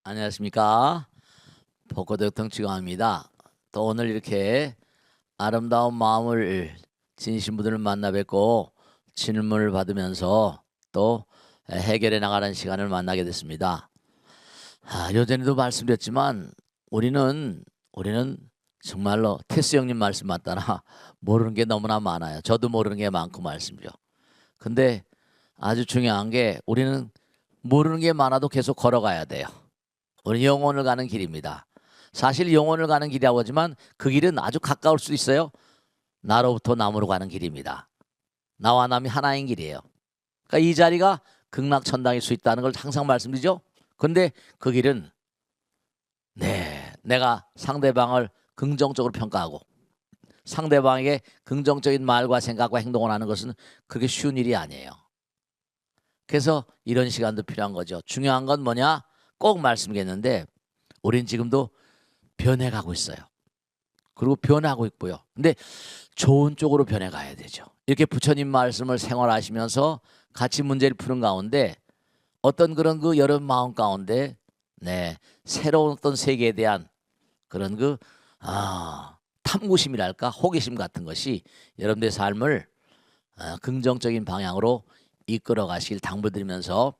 안녕하십니까. 벚꽃대통령 지광입니다. 또 오늘 이렇게 아름다운 마음을 지니신 분들을 만나 뵙고 질문을 받으면서 또 해결해 나가는 시간을 만나게 됐습니다. 요전에도 말씀드렸지만 우리는 정말로 테스 형님 말씀 맞다나 모르는 게 너무나 많아요. 저도 모르는 게 많고 말씀이죠. 근데 아주 중요한 게 우리는 모르는 게 많아도 계속 걸어가야 돼요. 우리 영혼을 가는 길입니다. 사실 영혼을 가는 길이라고 하지만 그 길은 아주 가까울 수도 있어요. 나로부터 남으로 가는 길입니다. 나와 남이 하나인 길이에요. 그러니까 이 자리가 극락천당일 수 있다는 걸 항상 말씀드리죠. 근데 그 길은 내가 상대방을 긍정적으로 평가하고 상대방에게 긍정적인 말과 생각과 행동을 하는 것은 그게 쉬운 일이 아니에요. 그래서 이런 시간도 필요한 거죠. 중요한 건 뭐냐? 꼭 말씀드렸는데 우린 지금도 변해가고 있어요. 그리고 변하고 있고요. 근데 좋은 쪽으로 변해가야 되죠. 이렇게 부처님 말씀을 생활하시면서 같이 문제를 푸는 가운데 어떤 그런 그 여러 마음 가운데 새로운 어떤 세계에 대한 그런 그 탐구심이랄까 호기심 같은 것이 여러분들의 삶을 긍정적인 방향으로 이끌어 가시길 당부드리면서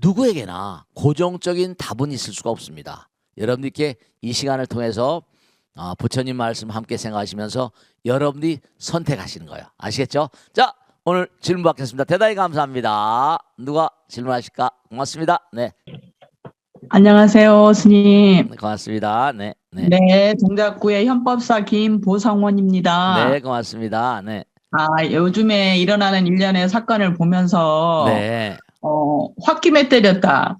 누구에게나 고정적인 답은 있을 수가 없습니다. 여러분들께 이 시간을 통해서 부처님 말씀 함께 생각하시면서 여러분들이 선택하시는 거예요. 아시겠죠? 자, 오늘 질문 받겠습니다. 대단히 감사합니다. 누가 질문하실까? 고맙습니다. 네, 안녕하세요, 스님. 고맙습니다. 네. 네, 동작구의 현법사 김보성원입니다. 네, 고맙습니다. 네. 요즘에 일어나는 일련의 사건을 보면서, 네. 홧김에 때렸다,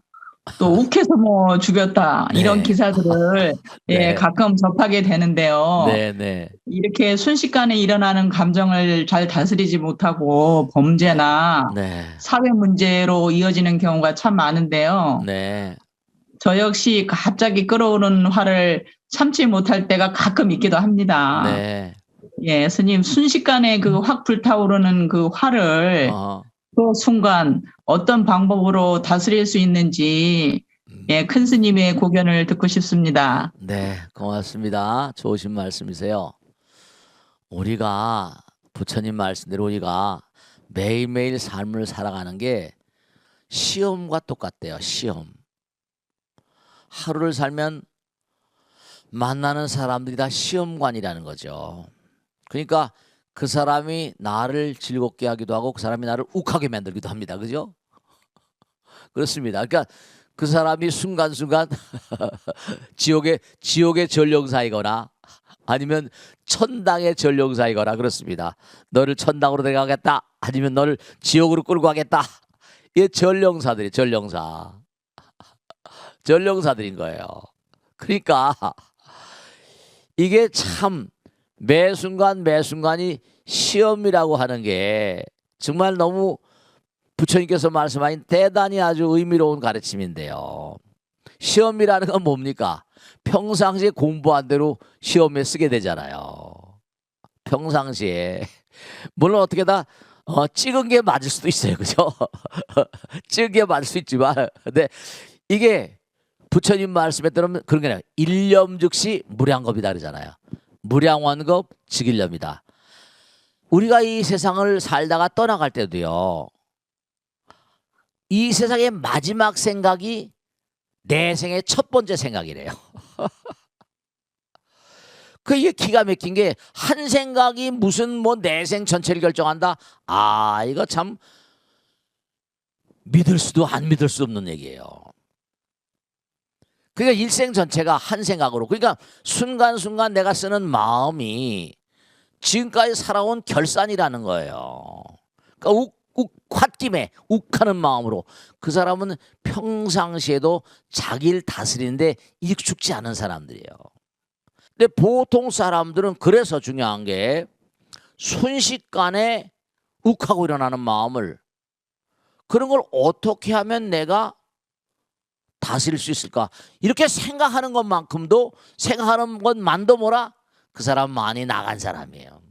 또 욱해서 뭐 죽였다, 이런 네. 기사들을 네. 가끔 접하게 되는데요. 네. 이렇게 순식간에 일어나는 감정을 잘 다스리지 못하고 범죄나 네. 사회 문제로 이어지는 경우가 참 많은데요. 네. 저 역시 갑자기 끌어오는 화를 참지 못할 때가 가끔 있기도 합니다. 네. 예, 스님, 순식간에 그 확 불타오르는 그 화를 그 순간 어떤 방법으로 다스릴 수 있는지, 큰 스님의 고견을 듣고 싶습니다. 네, 고맙습니다. 좋으신 말씀이세요. 우리가 부처님 말씀대로 우리가 매일매일 삶을 살아가는 게 시험과 똑같대요. 시험. 하루를 살면 만나는 사람들이 다 시험관이라는 거죠. 그러니까 그 사람이 나를 즐겁게 하기도 하고 그 사람이 나를 욱하게 만들기도 합니다. 그죠? 그렇습니다. 그러니까 그 사람이 순간순간 지옥의 전령사이거나 아니면 천당의 전령사이거나 그렇습니다. 너를 천당으로 데려가겠다. 아니면 너를 지옥으로 끌고 가겠다. 이게 전령사들이 전령사들인 거예요. 그러니까 이게 참 매 순간이 시험이라고 하는 게 정말 너무 부처님께서 말씀하신 대단히 아주 의미로운 가르침인데요. 시험이라는 건 뭡니까? 평상시에 공부한 대로 시험에 쓰게 되잖아요. 평상시에 물론 어떻게 다 찍은 게 맞을 수도 있어요. 그죠? 찍은 게 맞을 수 있지만 근데 이게 부처님 말씀에 따르면 그런 게 아니라 일념즉시 무량겁이다 그러잖아요. 무량원겁 즉일념이다. 우리가 이 세상을 살다가 떠나갈 때도요. 이 세상의 마지막 생각이 내 생의 첫 번째 생각이래요. 이게 기가 막힌 게 한 생각이 무슨 내 생 전체를 결정한다. 이거 참 믿을 수도 안 믿을 수 없는 얘기예요. 그러니까 일생 전체가 한 생각으로 그러니까 순간순간 내가 쓰는 마음이 지금까지 살아온 결산이라는 거예요. 그러니까 홧김에 욱하는 마음으로 그 사람은 평상시에도 자기를 다스리는데 익숙지 않은 사람들이에요. 근데 보통 사람들은 그래서 중요한 게 순식간에 욱하고 일어나는 마음을 그런 걸 어떻게 하면 내가 다스릴 수 있을까? 이렇게 생각하는 것만큼도 생각하는 것만도 뭐라? 그 사람 많이 나간 사람이에요.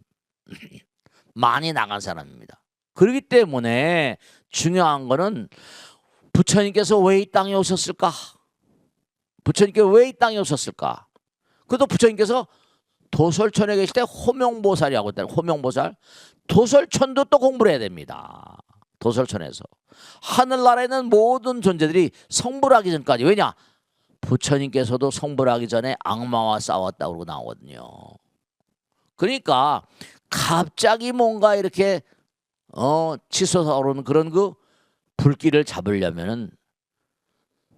많이 나간 사람입니다. 그렇기 때문에 중요한 거는 부처님께서 왜 이 땅에 오셨을까? 부처님께서 왜 이 땅에 오셨을까? 그것도 부처님께서 도솔천에 계실 때 호명보살이라고 했다는 호명보살. 도솔천도 또 공부를 해야 됩니다. 도솔천에서. 하늘나라에는 모든 존재들이 성불하기 전까지. 왜냐? 부처님께서도 성불하기 전에 악마와 싸웠다고 그러고 나오거든요. 그러니까 갑자기 뭔가 이렇게 치솟아 오르는 그런 그 불길을 잡으려면은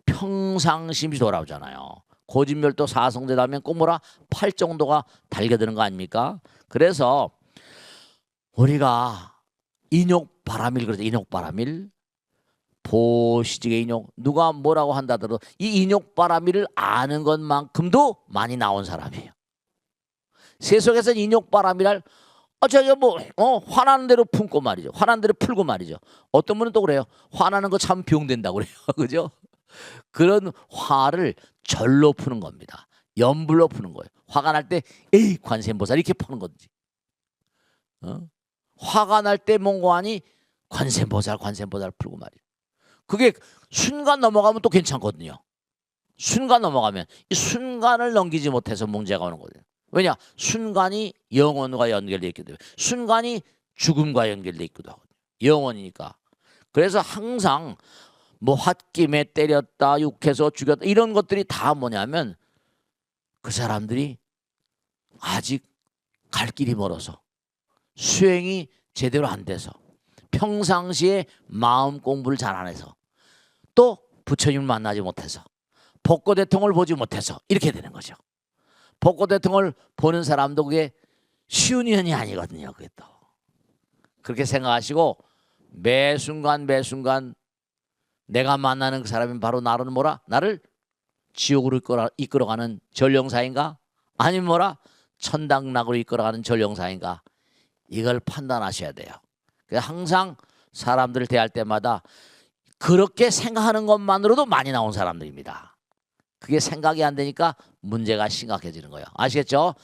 평상심이 돌아오잖아요. 고진멸도 사성되다면 꼭 뭐라 팔 정도가 달겨드는 거 아닙니까? 그래서 우리가 인욕바람일 그러죠. 인욕바람일. 보시직의 인욕. 누가 뭐라고 한다더라도 이 인욕바람일을 아는 것만큼도 많이 나온 사람이에요. 세속에서는 인욕바람이랄 자기가 화나는 대로 품고 말이죠. 화나는 대로 풀고 말이죠. 어떤 분은 또 그래요. 화나는 거 참 병된다고 그래요. 그죠? 그런 화를 절로 푸는 겁니다. 염불로 푸는 거예요. 화가 날 때 에이 관세음보살 이렇게 푸는 거지. 화가 날 때 뭔고하니 관세음보살 풀고 말이에요. 그게 순간 넘어가면 또 괜찮거든요. 순간 넘어가면 이 순간을 넘기지 못해서 문제가 오는 거예요. 왜냐? 순간이 영혼과 연결되어 있기 때문에. 순간이 죽음과 연결되어 있기도 하거든요. 영혼이니까. 그래서 항상 뭐 홧김에 때렸다, 욕해서 죽였다 이런 것들이 다 뭐냐면 그 사람들이 아직 갈 길이 멀어서 수행이 제대로 안 돼서 평상시에 마음 공부를 잘 안 해서 또 부처님을 만나지 못해서 법고대통을 보지 못해서 이렇게 되는 거죠. 법고대통을 보는 사람도 그게 쉬운 일이 아니거든요. 그게 또 그렇게 생각하시고 매 순간 내가 만나는 그 사람이 바로 나를 지옥으로 이끌어가는 전령사인가? 아니면 뭐라? 천당락으로 이끌어가는 전령사인가? 이걸 판단하셔야 돼요. 그래서 항상 사람들을 대할 때마다 그렇게 생각하는 것만으로도 많이 나온 사람들입니다. 그게 생각이 안 되니까 문제가 심각해지는 거예요. 아시겠죠?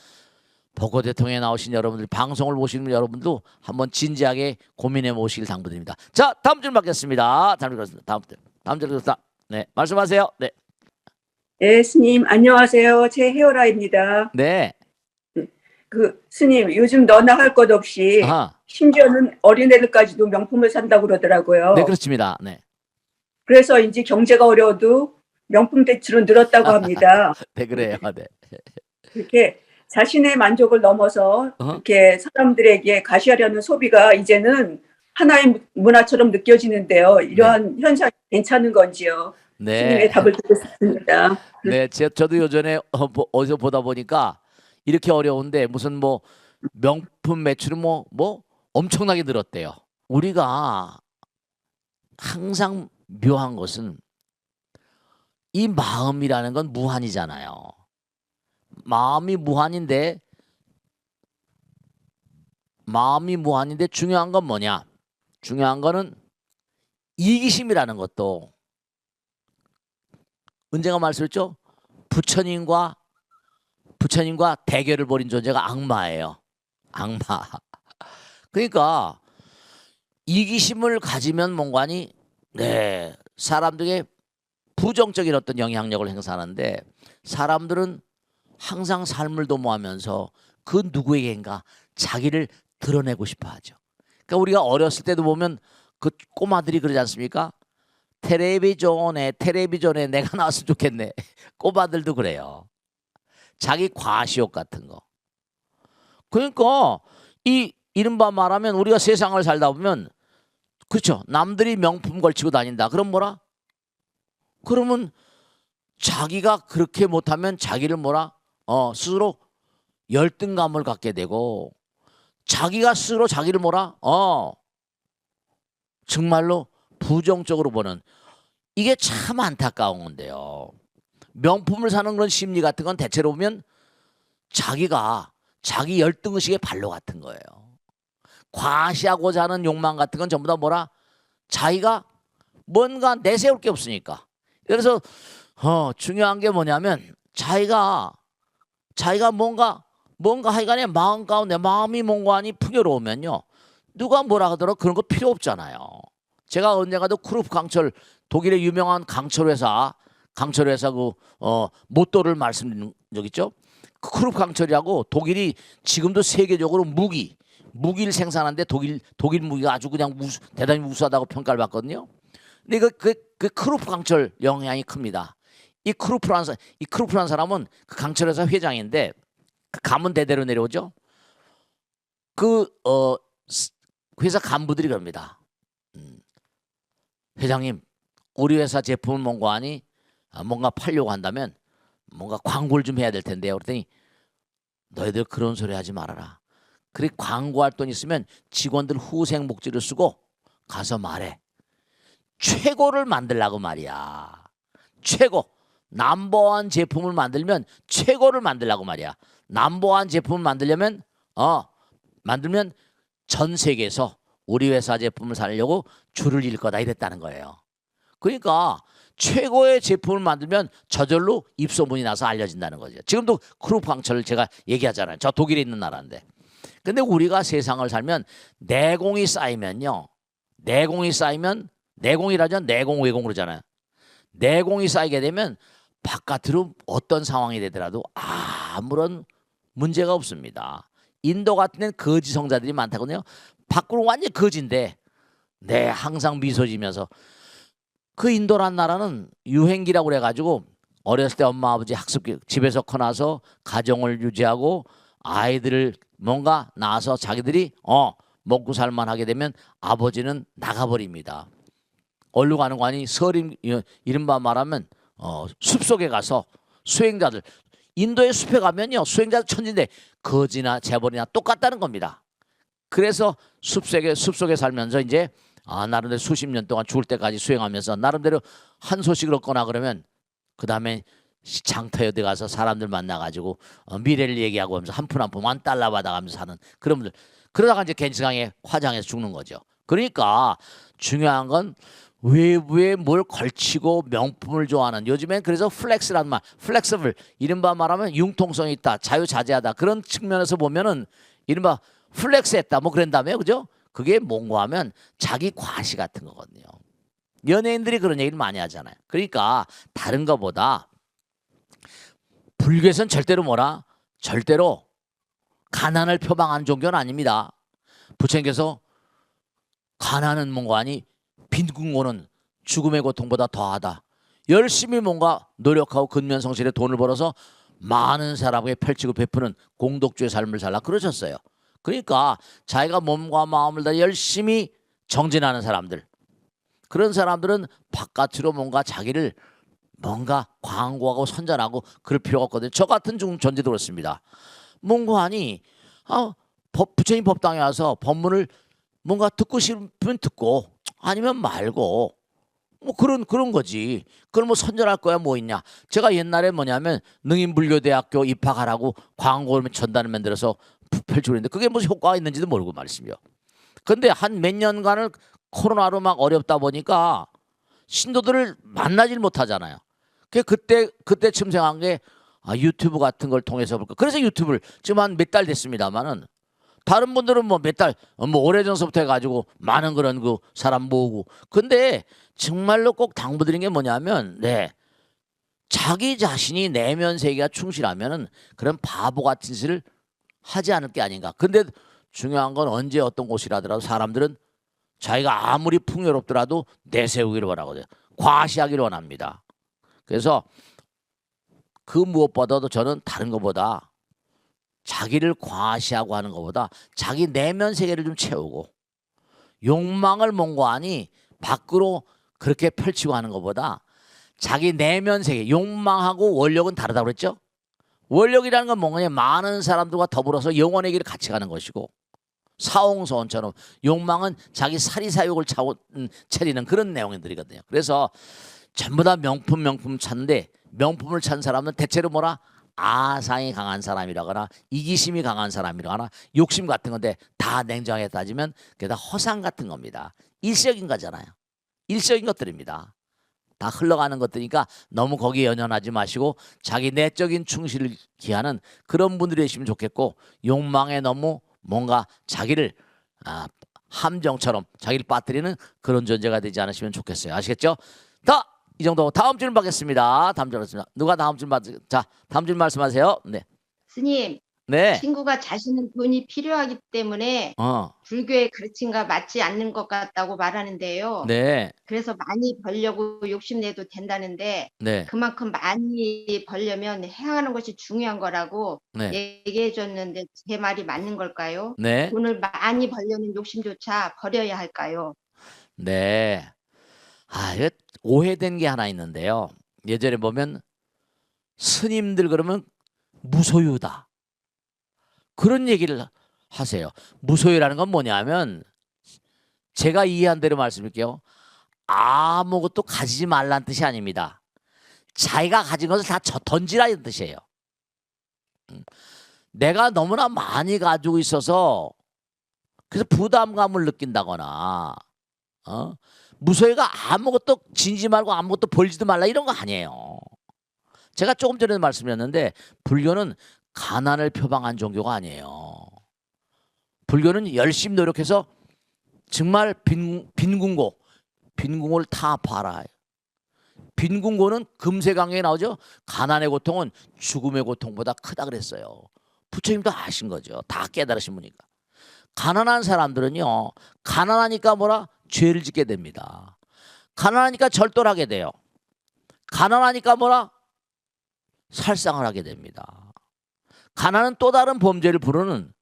법고대통령에 나오신 여러분들, 방송을 보시는 여러분도 한번 진지하게 고민해 보시길 당부드립니다. 자, 다음 줄 받겠습니다. 다음 줄 받겠습니다. 네, 말씀하세요. 네. 네, 스님 안녕하세요. 최혜월아입니다. 네. 스님 요즘 너나 할 것 없이 심지어는 어린애들까지도 명품을 산다고 그러더라고요. 네, 그렇습니다. 네. 그래서 이제 경제가 어려워도 명품 대출은 늘었다고 합니다. 네, 그래요. 네. 이렇게 자신의 만족을 넘어서 이렇게 사람들에게 가시하려는 소비가 이제는 하나의 문화처럼 느껴지는데요. 이러한 현상이 괜찮은 건지요? 네. 스님의 답을 듣고 싶습니다. 네, 저도 요전에 어디서 보다 보니까 이렇게 어려운데 무슨 뭐 명품 매출은 뭐 엄청나게 늘었대요. 우리가 항상 묘한 것은 이 마음이라는 건 무한이잖아요. 마음이 무한인데 중요한 건 뭐냐? 중요한 거는 이기심이라는 것도 언젠가 말씀했죠? 부처님과 대결을 벌인 존재가 악마예요. 악마. 그러니까 이기심을 가지면 뭔가니 사람들에게 부정적인 어떤 영향력을 행사하는데 사람들은 항상 삶을 도모하면서 그 누구에게인가 자기를 드러내고 싶어 하죠. 그러니까 우리가 어렸을 때도 보면 그 꼬마들이 그러지 않습니까? 텔레비전에 내가 나왔으면 좋겠네. 꼬마들도 그래요. 자기 과시욕 같은 거. 그러니까 이 이른바 말하면 우리가 세상을 살다 보면 그렇죠. 남들이 명품 걸치고 다닌다. 그럼 뭐라? 그러면 자기가 그렇게 못하면 자기를 스스로 열등감을 갖게 되고 자기가 스스로 자기를 정말로 부정적으로 보는 이게 참 안타까운 건데요. 명품을 사는 그런 심리 같은 건 대체로 보면 자기 열등의식의 발로 같은 거예요. 과시하고자 하는 욕망 같은 건 전부 다 자기가 뭔가 내세울 게 없으니까. 그래서 중요한 게 뭐냐면 자기가 뭔가 하여간에 마음 가운데 마음이 뭔가니 풍요로우면요. 누가 뭐라 하더라도 그런 거 필요 없잖아요. 제가 언젠가도 크루프 강철 독일의 유명한 강철 회사 그 모토를 말씀드린 적 있죠? 그 크루프 강철이라고 독일이 지금도 세계적으로 무기를 생산하는데 독일 무기가 아주 그냥 대단히 우수하다고 평가를 받거든요. 근데 그 크루프 강철 영향이 큽니다. 이 크루프라는 사람은 그 강철 회사 회장인데 그 가문 대대로 내려오죠. 회사 간부들이 그럽니다. 회장님, 우리 회사 제품을 뭔가 팔려고 한다면 뭔가 광고를 좀 해야 될 텐데요. 그랬더니 너희들 그런 소리 하지 말아라. 그래 광고할 돈 있으면 직원들 후생 목지를 쓰고 가서 말해. 최고를 만들라고 말이야. 최고. 넘버원 제품을 만들면 최고를 만들라고 말이야. 넘버원 제품을 만들면 전 세계에서 우리 회사 제품을 사려고 줄을 일 거다 이랬다는 거예요. 그러니까 최고의 제품을 만들면 저절로 입소문이 나서 알려진다는 거죠. 지금도 크루프 강철을 제가 얘기하잖아요. 저 독일에 있는 나라인데. 근데 우리가 세상을 살면 내공이 쌓이면요. 내공이라죠. 내공 외공 그러잖아요. 내공이 쌓이게 되면 바깥으로 어떤 상황이 되더라도 아무런 문제가 없습니다. 인도 같은 데는 거지 성자들이 많다거든요. 밖으로 완전 거지인데 항상 미소 지면서 그 인도란 나라는 유행기라고 그래가지고 어렸을 때 엄마 아버지 학습 집에서 커나서 가정을 유지하고 아이들을 뭔가 낳아서 자기들이 먹고 살만하게 되면 아버지는 나가버립니다. 어디로 가는 거 아니? 이른바 말하면 숲속에 가서 수행자들 인도의 숲에 가면요 수행자들 천지인데 거지나 재벌이나 똑같다는 겁니다. 그래서 숲속에 살면서 이제 나름대로 수십 년 동안 죽을 때까지 수행하면서 나름대로 한 소식을 얻거나 그러면 그 다음에 장터에 어디 가서 사람들 만나가지고 미래를 얘기하고 하면서 한 푼 한 푼 $1 받아가면서 사는 그런 분들. 그러다가 이제 겐지강에 화장해서 죽는 거죠. 그러니까 중요한 건 외부에 뭘 걸치고 명품을 좋아하는 요즘엔 그래서 플렉스라는 말, 플렉서블 이른바 말하면 융통성이 있다, 자유자재하다 그런 측면에서 보면은 이른바 플렉스했다 뭐 그런다며요, 그죠? 그게 뭔가 하면 자기 과시 같은 거거든요. 연예인들이 그런 얘기를 많이 하잖아요. 그러니까 다른 거보다 불교에서는 절대로 가난을 표방한 종교는 아닙니다. 부처님께서 가난은 뭔가 아니 빈궁고는 죽음의 고통보다 더하다. 열심히 뭔가 노력하고 근면성실에 돈을 벌어서 많은 사람에게 펼치고 베푸는 공덕주의 삶을 살라 그러셨어요. 그러니까 자기가 몸과 마음을 다 열심히 정진하는 사람들, 그런 사람들은 바깥으로 뭔가 자기를 뭔가 광고하고 선전하고 그럴 필요가 없거든요. 저 같은 존재도 그렇습니다. 뭔가 하니 부처님 법당에 와서 법문을 뭔가 듣고 싶으면 듣고 아니면 말고 뭐 그런 거지. 그걸 뭐 선전할 거야 뭐 있냐. 제가 옛날에 뭐냐면 능인불교대학교 입학하라고 광고를 전단을 만들어서 펼치고 있는데 그게 무슨 효과가 있는지도 모르고 말씀이요. 근데 한 몇 년간을 코로나로 막 어렵다 보니까 신도들을 만나질 못하잖아요. 그때쯤 생각한 게 유튜브 같은 걸 통해서 볼까. 그래서 유튜브를 지금 한 몇 달 됐습니다만은 다른 분들은 뭐 몇 달, 뭐 오래전서부터 해가지고 많은 그런 그 사람 모으고. 근데 정말로 꼭 당부드린 게 뭐냐면, 자기 자신이 내면 세계가 충실하면은 그런 바보 같은 짓을 하지 않을 게 아닌가. 근데 중요한 건 언제 어떤 곳이라더라도 사람들은 자기가 아무리 풍요롭더라도 내세우기를 원하거든요. 과시하기를 원합니다. 그래서 그 무엇보다도 저는 다른 것보다 자기를 과시하고 하는 것보다 자기 내면 세계를 좀 채우고 욕망을 뭔가하니 밖으로 그렇게 펼치고 하는 것보다 자기 내면 세계, 욕망하고 원력은 다르다고 그랬죠? 원력이라는 건 뭐냐? 많은 사람들과 더불어서 영원의 길을 같이 가는 것이고 사홍서원처럼 욕망은 자기 사리사욕을 차리는 그런 내용들이거든요. 그래서 전부 다 명품 찾는데 명품을 찾는 사람은 대체로 뭐라? 아상이 강한 사람이라거나 이기심이 강한 사람이라거나 욕심 같은 건데 다 냉정하게 따지면 그게 다 허상 같은 겁니다. 일시적인 거잖아요. 일시적인 것들입니다. 다 흘러가는 것들이니까 너무 거기에 연연하지 마시고 자기 내적인 충실을 기하는 그런 분들이 되시면 좋겠고 욕망에 너무 뭔가 자기를 함정처럼 자기를 빠뜨리는 그런 존재가 되지 않으시면 좋겠어요. 아시겠죠? 이 정도. 다음 질문 받겠습니다. 다음 질문 받겠습니다. 누가 다음 질문 자, 다음 질문 말씀하세요. 네. 스님, 네. 친구가 자신은 돈이 필요하기 때문에 불교의 가르침과 맞지 않는 것 같다고 말하는데요. 네. 그래서 많이 벌려고 욕심내도 된다는데 네. 그만큼 많이 벌려면 행하는 것이 중요한 거라고 네. 얘기해 줬는데 제 말이 맞는 걸까요? 네. 돈을 많이 벌려는 욕심조차 버려야 할까요? 네. 이거 오해된 게 하나 있는데요. 예전에 보면 스님들 그러면 무소유다. 그런 얘기를 하세요. 무소유라는 건 뭐냐면 제가 이해한 대로 말씀드릴게요. 아무것도 가지지 말라는 뜻이 아닙니다. 자기가 가진 것을 다 던지라는 뜻이에요. 내가 너무나 많이 가지고 있어서 그래서 부담감을 느낀다거나 무소유가 아무것도 지니지 말고 아무것도 벌지도 말라 이런 거 아니에요. 제가 조금 전에 말씀드렸는데 불교는 가난을 표방한 종교가 아니에요. 불교는 열심히 노력해서 정말 빈궁고를 다 봐라. 빈궁고는 금세강에 나오죠. 가난의 고통은 죽음의 고통보다 크다 그랬어요. 부처님도 아신 거죠. 다 깨달으신 분이니까. 가난한 사람들은요. 가난하니까 뭐라? 죄를 짓게 됩니다. 가난하니까 절도를 하게 돼요. 가난하니까 뭐라? 살상을 하게 됩니다. 가난은 또 다른 범죄를 부르는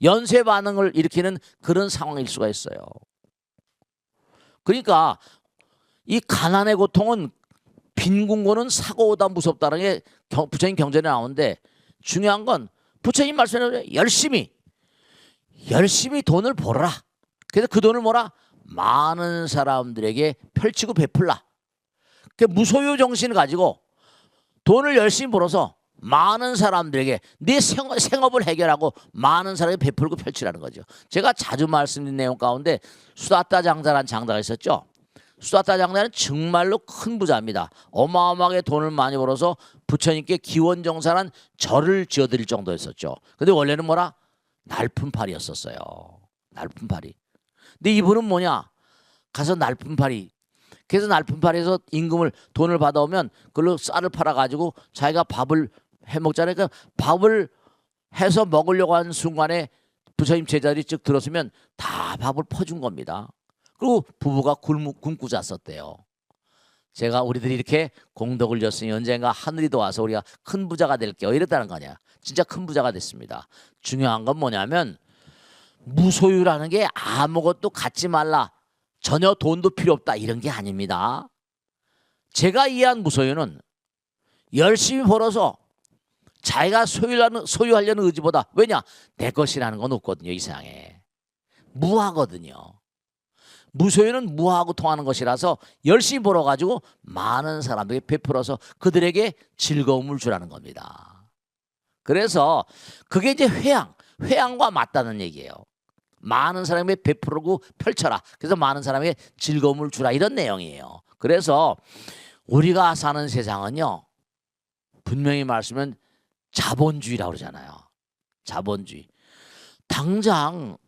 연쇄 반응을 일으키는 그런 상황일 수가 있어요. 그러니까 이 가난의 고통은 빈궁고는 사고보다 무섭다는 게 부처님 경전에 나오는데 중요한 건 부처님 말씀대로 열심히 돈을 벌어라. 그래서 그 돈을 뭐라? 많은 사람들에게 펼치고 베풀라. 그 무소유 정신을 가지고 돈을 열심히 벌어서 많은 사람들에게 네 생업을 해결하고 많은 사람에게 베풀고 펼치라는 거죠. 제가 자주 말씀드린 내용 가운데 수다타 장자라는 장자가 있었죠. 수다타 장자는 정말로 큰 부자입니다. 어마어마하게 돈을 많이 벌어서 부처님께 기원정산한 절을 지어드릴 정도였었죠. 근데 원래는 뭐라? 날품팔이였었어요. 날품팔이. 근데 이분은 뭐냐? 가서 날품팔이. 그래서 날품팔이에서 돈을 받아오면 그걸로 쌀을 팔아가지고 자기가 밥을 해먹잖아요. 그러니까 밥을 해서 먹으려고 하는 순간에 부처님 제자들이 쭉 들었으면 다 밥을 퍼준 겁니다. 그리고 부부가 굶고 잤었대요. 제가 우리들이 이렇게 공덕을 졌으니 언젠가 하늘이 도와서 우리가 큰 부자가 될게요. 이랬다는 거냐. 진짜 큰 부자가 됐습니다. 중요한 건 뭐냐면 무소유라는 게 아무것도 갖지 말라. 전혀 돈도 필요 없다. 이런 게 아닙니다. 제가 이해한 무소유는 열심히 벌어서 자기가 소유하려는 의지보다 왜냐? 내 것이라는 건 없거든요. 이 세상에. 무하거든요. 무소유는 무하고 통하는 것이라서 열심히 벌어가지고 많은 사람들에게 베풀어서 그들에게 즐거움을 주라는 겁니다. 그래서 그게 이제 회양과 맞다는 얘기예요. 많은 사람에게 베풀고 펼쳐라. 그래서 많은 사람에게 즐거움을 주라. 이런 내용이에요. 그래서 우리가 사는 세상은요. 분명히 말씀은 자본주의라고 그러잖아요. 자본주의. 당장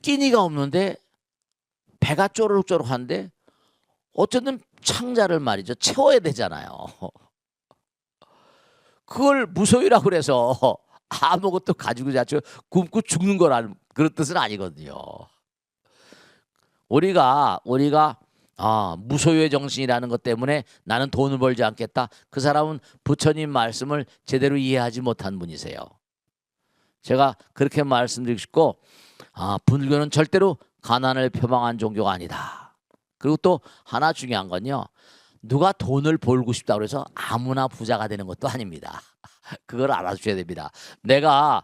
끼니가 없는데 배가 쪼르륵쪼르륵한데 어쨌든 창자를 말이죠. 채워야 되잖아요. 그걸 무소유라고 그래서 아무것도 가지고 자주 굶고 죽는 거라는 그런 뜻은 아니거든요. 우리가 무소유의 정신이라는 것 때문에 나는 돈을 벌지 않겠다. 그 사람은 부처님 말씀을 제대로 이해하지 못한 분이세요. 제가 그렇게 말씀드리고 싶고 불교는 절대로 가난을 표방한 종교가 아니다. 그리고 또 하나 중요한 건요. 누가 돈을 벌고 싶다고 해서 아무나 부자가 되는 것도 아닙니다. 그걸 알아주셔야 됩니다. 내가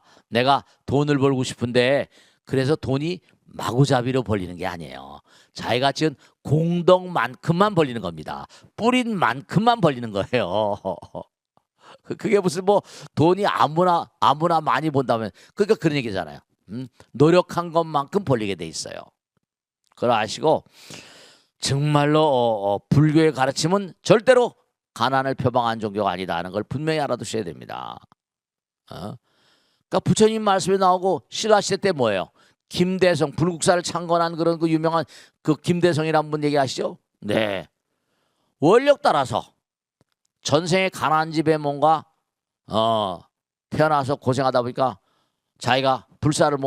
돈을 벌고 싶은데 그래서 돈이 마구잡이로 벌리는 게 아니에요. 자기가 지은 공덕만큼만 벌리는 겁니다. 뿌린 만큼만 벌리는 거예요. 그게 무슨 돈이 아무나 많이 번다면 그러니까 그런 얘기잖아요. 노력한 것만큼 벌리게 돼 있어요. 그걸 아시고 정말로 불교의 가르침은 절대로 가난을 표방한 종교가 아니다는 걸 분명히 알아두셔야 됩니다. 그러니까 부처님 말씀이 나오고 신라 시대 때 뭐예요? 김대성 불국사를 창건한 그런 그 유명한 그 김대성이란 분 얘기하시죠? 네. 원력 따라서 전생에 가난한 집에 뭔가 태어나서 고생하다 보니까 자기가 불사를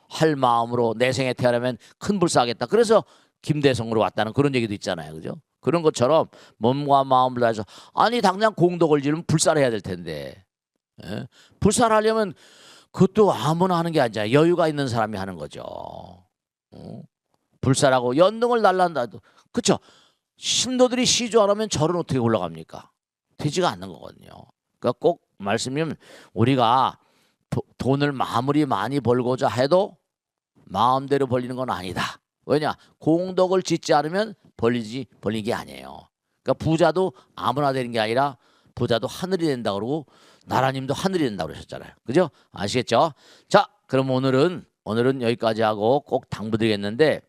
할 마음으로 내 생에 태어나면 큰 불사하겠다. 그래서 김대성으로 왔다는 그런 얘기도 있잖아요. 그죠? 그런 것처럼 몸과 마음을 다해서 아니 당장 공덕을 지르면 불사를 해야 될 텐데 예? 불사를 하려면 그것도 아무나 하는 게 아니잖아요. 여유가 있는 사람이 하는 거죠. 불사라고 연등을 날란다도 그렇죠. 신도들이 시주 안 하면 절은 어떻게 올라갑니까? 되지가 않는 거거든요. 그러니까 꼭 말씀드리면 우리가 돈을 아무리 많이 벌고자 해도 마음대로 벌리는 건 아니다. 왜냐? 공덕을 짓지 않으면 벌린 게 아니에요. 그러니까 부자도 아무나 되는 게 아니라 부자도 하늘이 된다 그러고 나라님도 하늘이 된다 그러셨잖아요. 그죠? 아시겠죠? 자, 그럼 오늘은 여기까지 하고 꼭 당부드리겠는데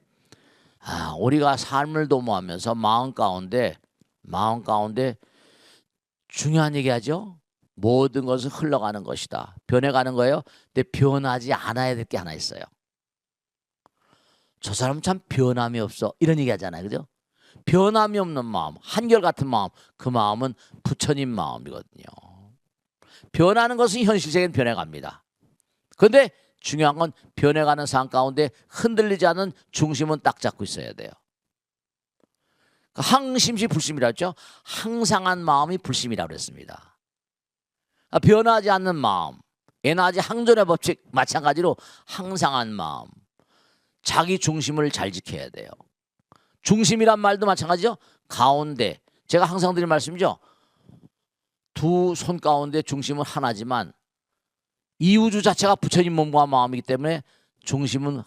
우리가 삶을 도모하면서 마음 가운데 중요한 얘기하죠. 모든 것은 흘러가는 것이다. 변해가는 거예요. 근데 변하지 않아야 될 게 하나 있어요. 저 사람 참 변함이 없어. 이런 얘기 하잖아요. 그죠? 변함이 없는 마음, 한결같은 마음, 그 마음은 부처님 마음이거든요. 변하는 것은 현실 세계는 변해갑니다. 그런데 중요한 건 변해가는 삶 가운데 흔들리지 않은 중심은 딱 잡고 있어야 돼요. 항심시 불심이라고 했죠. 항상한 마음이 불심이라고 그랬습니다. 변하지 않는 마음, 에너지 항존의 법칙 마찬가지로 항상한 마음, 자기 중심을 잘 지켜야 돼요. 중심이란 말도 마찬가지죠. 가운데, 제가 항상 드리는 말씀이죠. 두 손 가운데 중심은 하나지만 이 우주 자체가 부처님 몸과 마음이기 때문에 중심은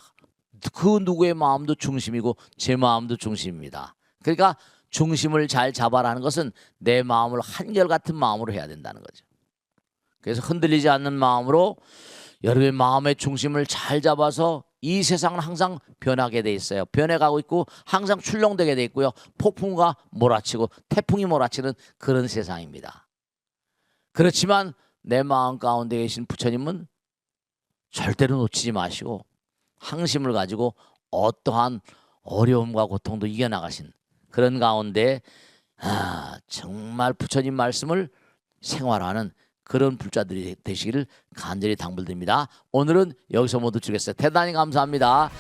그 누구의 마음도 중심이고 제 마음도 중심입니다. 그러니까 중심을 잘 잡아라는 것은 내 마음을 한결같은 마음으로 해야 된다는 거죠. 그래서 흔들리지 않는 마음으로 여러분의 마음의 중심을 잘 잡아서 이 세상은 항상 변하게 돼 있어요. 변해가고 있고 항상 출렁되게 돼 있고요. 폭풍과 몰아치고 태풍이 몰아치는 그런 세상입니다. 그렇지만 내 마음 가운데 계신 부처님은 절대로 놓치지 마시고 항심을 가지고 어떠한 어려움과 고통도 이겨나가신 그런 가운데 정말 부처님 말씀을 생활하는 그런 불자들이 되시기를 간절히 당부드립니다. 오늘은 여기서 모두 주겠어요. 대단히 감사합니다.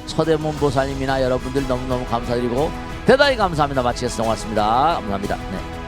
서대문 보살님이나 여러분들 너무너무 감사드리고 대단히 감사합니다. 마치겠습니다. 고맙습니다. 감사합니다. 네.